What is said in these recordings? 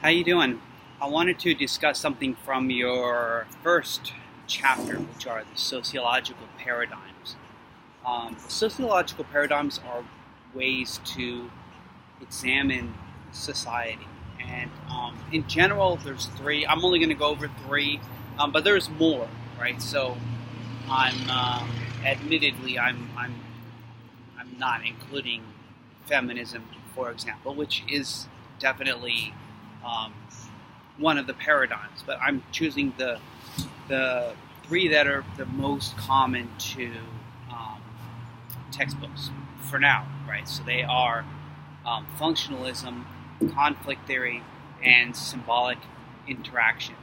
How you doing? I wanted to discuss something from your first chapter, which are the sociological paradigms. Sociological paradigms are ways to examine society, and in general, there's three. I'm only going to go over three, but there's more, right? So, admittedly, I'm not including feminism, for example, which is definitely um, one of the paradigms. But I'm choosing the three that are the most common to um, textbooks for now, right? So they are functionalism, conflict theory, and symbolic interaction.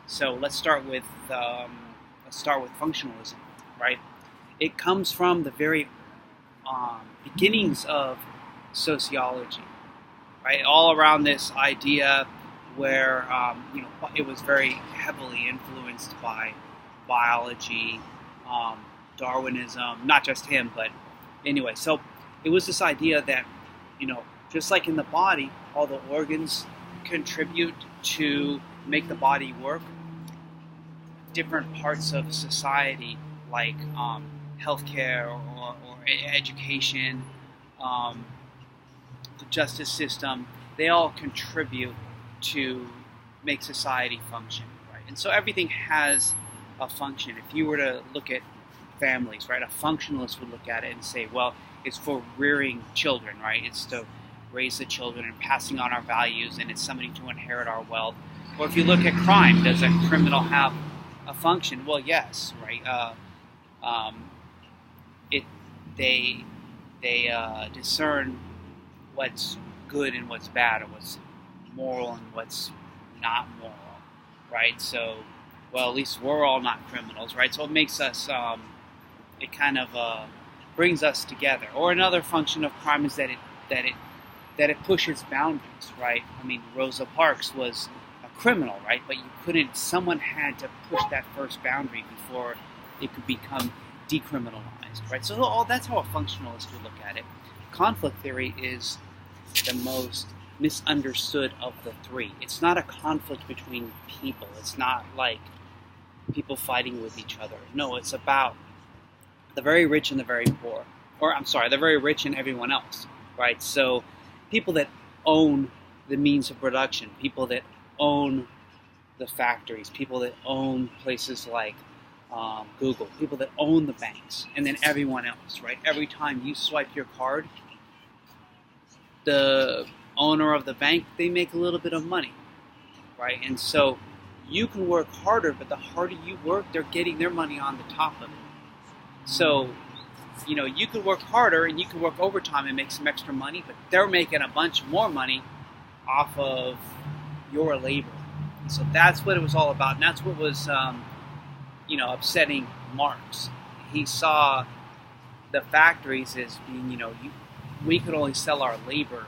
So let's start with functionalism, right? It comes from the very beginnings of sociology, right? All around this idea where it was very heavily influenced by biology, Darwinism, not just him, but anyway. So it was this idea that just like in the body, all the organs contribute to make the body work. Different parts of society, like healthcare or education, um, the justice system, they all contribute to make society function, right? And so everything has a function. If you were to look at families, right, a functionalist would look at it and say, well, it's for rearing children, right? It's to raise the children and passing on our values, and it's somebody to inherit our wealth. Or if you look at crime, does a criminal have a function? Well, yes, right. It they discern what's good and what's bad, or what's moral and what's not moral, right? So, well, at least we're all not criminals, right? So it makes us, it kind of brings us together. Or another function of crime is that it pushes boundaries, right? I mean, Rosa Parks was a criminal, right? But someone had to push that first boundary before it could become decriminalized, right? So that's how a functionalist would look at it. Conflict theory is the most misunderstood of the three. It's not a conflict between people. It's not like people fighting with each other. No, it's about the very rich and the very poor. Or, I'm sorry, the very rich and everyone else, right? So people that own the means of production, people that own the factories, people that own places like Google, people that own the banks, and then everyone else, right? Every time you swipe your card, the owner of the bank, they make a little bit of money, right? And so you can work harder, but the harder you work, they're getting their money on the top of it. So, you can work harder and you can work overtime and make some extra money, but they're making a bunch more money off of your labor. So that's what it was all about, and that's what was, upsetting Marx. He saw the factories as being, we could only sell our labor.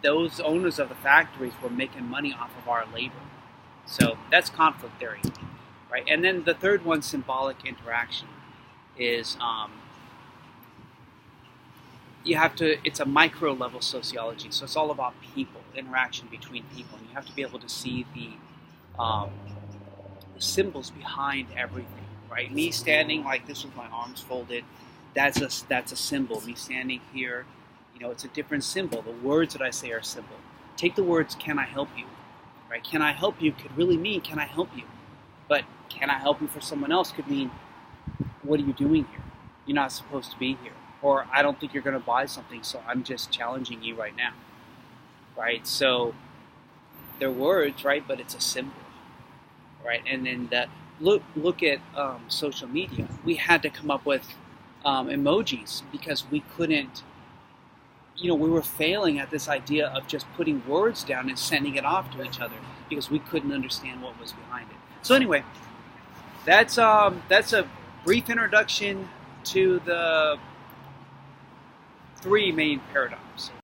Those owners of the factories were making money off of our labor. So that's conflict theory, right? And then the third one, symbolic interaction, is it's a micro level sociology. So it's all about people, interaction between people, and you have to be able to see the symbols behind everything, right? Me standing like this with my arms folded, that's a symbol. Me standing here, it's a different symbol. The words that I say are a symbol. Take the words, can I help you? Right? Can I help you could really mean, can I help you? But can I help you for someone else could mean, what are you doing here? You're not supposed to be here. Or I don't think you're going to buy something, so I'm just challenging you right now. Right? So they're words, right? But it's a symbol. Right? And then look at social media. We had to come up with emojis because we couldn't, we were failing at this idea of just putting words down and sending it off to each other because we couldn't understand what was behind it. So anyway, that's a brief introduction to the three main paradigms.